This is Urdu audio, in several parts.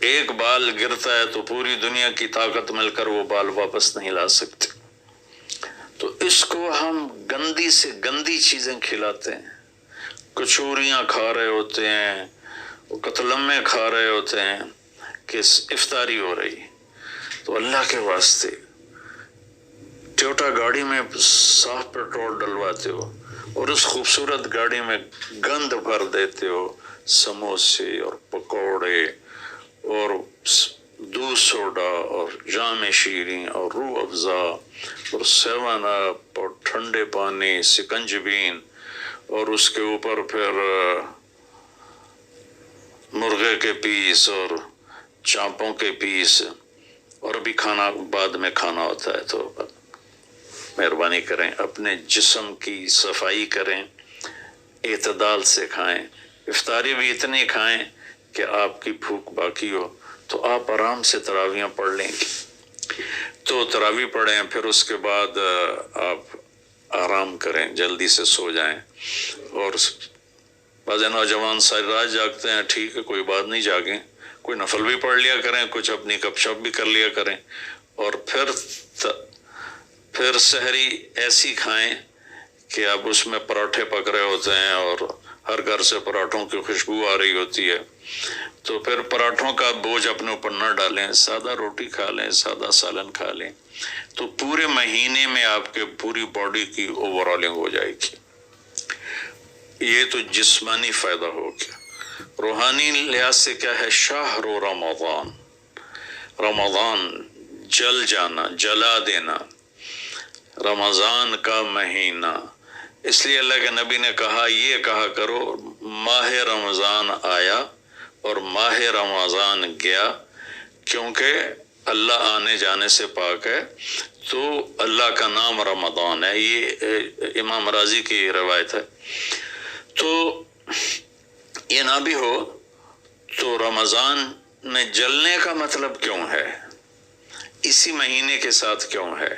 ایک بال گرتا ہے تو پوری دنیا کی طاقت مل کر وہ بال واپس نہیں لا سکتے. تو اس کو ہم گندی سے گندی چیزیں کھلاتے ہیں، کچوریاں کھا رہے ہوتے ہیں، وہ قتلمے کھا رہے ہوتے ہیں کہ افطاری ہو رہی. تو اللہ کے واسطے ٹویوٹا گاڑی میں صاف پیٹرول ڈلواتے ہو اور اس خوبصورت گاڑی میں گند بھر دیتے ہو، سموسے اور پکوڑے اور دودھ سوڈا اور جام شیریں اور روح افزا اور 7 اپ اور ٹھنڈے پانی، سکنجبین، اور اس کے اوپر پھر مرغے کے پیس اور چانپوں کے پیس، اور ابھی کھانا بعد میں کھانا ہوتا ہے. تو مہربانی کریں اپنے جسم کی صفائی کریں، اعتدال سے کھائیں. افطاری بھی اتنی کھائیں کہ آپ کی بھوک باقی ہو. تو آپ آرام سے تراویحاں پڑھ لیں گے. تو تراویح پڑھیں، پھر اس کے بعد آپ آرام کریں، جلدی سے سو جائیں. اور بعض نوجوان ساری رات جاگتے ہیں، ٹھیک ہے کوئی بات نہیں، جاگیں، کوئی نفل بھی پڑھ لیا کریں، کچھ اپنی گپ شپ بھی کر لیا کریں. اور پھر سحری ایسی کھائیں کہ اب اس میں پراٹھے پک رہے ہوتے ہیں اور ہر گھر سے پراٹھوں کی خوشبو آ رہی ہوتی ہے. تو پھر پراٹھوں کا بوجھ اپنے اوپر نہ ڈالیں، سادہ روٹی کھا لیں، سادہ سالن کھا لیں. تو پورے مہینے میں آپ کے پوری باڈی کی اوورالنگ ہو جائے گی. یہ تو جسمانی فائدہ ہو گیا. روحانی لحاظ سے کیا ہے؟ شہر رمضان، رمضان جل جانا، جلا دینا، رمضان کا مہینہ. اس لیے اللہ کے نبی نے کہا، یہ کہا کرو ماہ رمضان آیا اور ماہ رمضان گیا، کیونکہ اللہ آنے جانے سے پاک ہے. تو اللہ کا نام رمضان ہے. یہ امام راضی کی روایت ہے. تو یہ نہ بھی ہو تو رمضان میں جلنے کا مطلب کیوں ہے؟ اسی مہینے کے ساتھ کیوں ہے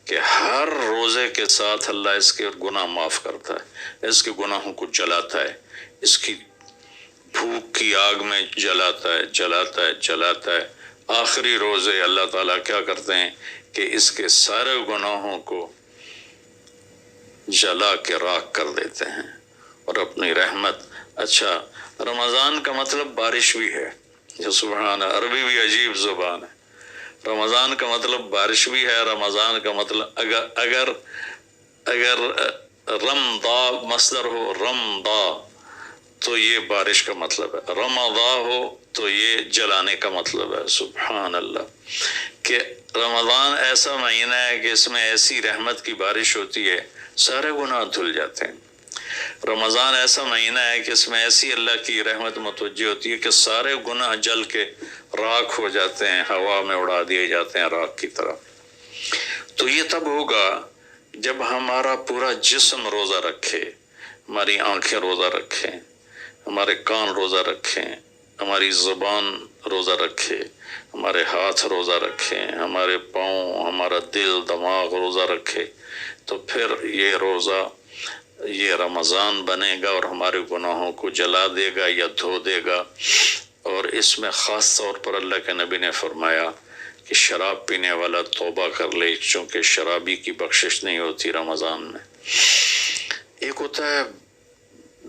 کہ ہر روزے کے ساتھ اللہ اس کے گناہ معاف کرتا ہے، اس کے گناہوں کو جلاتا ہے، اس کی بھوک کی آگ میں جلاتا ہے، جلاتا ہے، جلاتا ہے. آخری روزے اللہ تعالیٰ کیا کرتے ہیں کہ اس کے سارے گناہوں کو جلا کے راکھ کر دیتے ہیں اور اپنی رحمت. اچھا، رمضان کا مطلب بارش بھی ہے. جو سبحان، عربی بھی عجیب زبان ہے. رمضان کا مطلب بارش بھی ہے. رمضان کا مطلب اگر رمضا مصدر ہو، رمضا، تو یہ بارش کا مطلب ہے. رمضا ہو تو یہ جلانے کا مطلب ہے. سبحان اللہ، کہ رمضان ایسا مہینہ ہے کہ اس میں ایسی رحمت کی بارش ہوتی ہے، سارے گناہ دھل جاتے ہیں. رمضان ایسا مہینہ ہے کہ اس میں ایسی اللہ کی رحمت متوجہ ہوتی ہے کہ سارے گناہ جل کے راکھ ہو جاتے ہیں، ہوا میں اڑا دیے جاتے ہیں راکھ کی طرح. تو یہ تب ہوگا جب ہمارا پورا جسم روزہ رکھے، ہماری آنکھیں روزہ رکھیں، ہمارے کان روزہ رکھیں، ہماری زبان روزہ رکھے، ہمارے ہاتھ روزہ رکھیں، ہمارے پاؤں، ہمارا دل، دماغ روزہ رکھے. تو پھر یہ روزہ، یہ رمضان بنے گا اور ہمارے گناہوں کو جلا دے گا یا دھو دے گا. اور اس میں خاص طور پر اللہ کے نبی نے فرمایا کہ شراب پینے والا توبہ کر لے، چونکہ شرابی کی بخشش نہیں ہوتی رمضان میں. ایک ہوتا ہے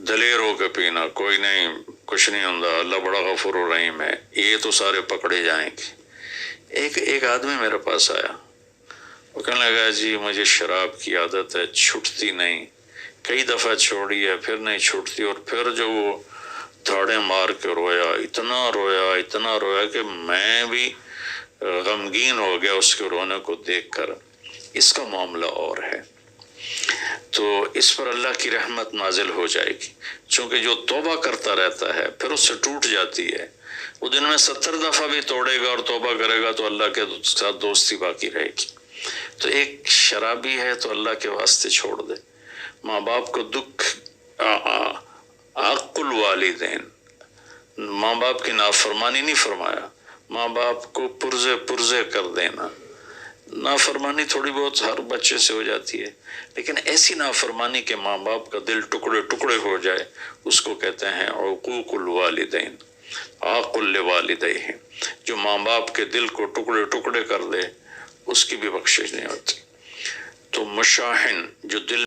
دلیر ہو کے پینا، کوئی نہیں، کچھ نہیں ہوتا، اللہ بڑا غفور و رحیم ہے، یہ تو سارے پکڑے جائیں گے. ایک آدمی میرے پاس آیا، وہ کہنے لگا جی مجھے شراب کی عادت ہے، چھٹتی نہیں، کئی دفعہ چھوڑی ہے، پھر نہیں چھوٹتی. اور پھر جو وہ دھاڑیں مار کے رویا، اتنا رویا کہ میں بھی غمگین ہو گیا اس کے رونے کو دیکھ کر. اس کا معاملہ اور ہے. تو اس پر اللہ کی رحمت نازل ہو جائے گی، چونکہ جو توبہ کرتا رہتا ہے پھر اس سے ٹوٹ جاتی ہے. وہ دن میں 70 دفعہ بھی توڑے گا اور توبہ کرے گا تو اللہ کے ساتھ دوستی باقی رہے گی. تو ایک شرابی ہے تو اللہ کے واسطے چھوڑ دے. ماں باپ کو دکھ، عق الوالدین، ماں باپ کی نافرمانی نہیں فرمایا، ماں باپ کو پرزے کر دینا. نافرمانی تھوڑی بہت ہر بچے سے ہو جاتی ہے، لیکن ایسی نافرمانی کہ ماں باپ کا دل ٹکڑے ٹکڑے ہو جائے، اس کو کہتے ہیں عقوق الوالدین. عاق لوالدیہ، جو ماں باپ کے دل کو ٹکڑے ٹکڑے کر دے اس کی بھی بخشش نہیں ہوتی۔ تو مشاحن جو دل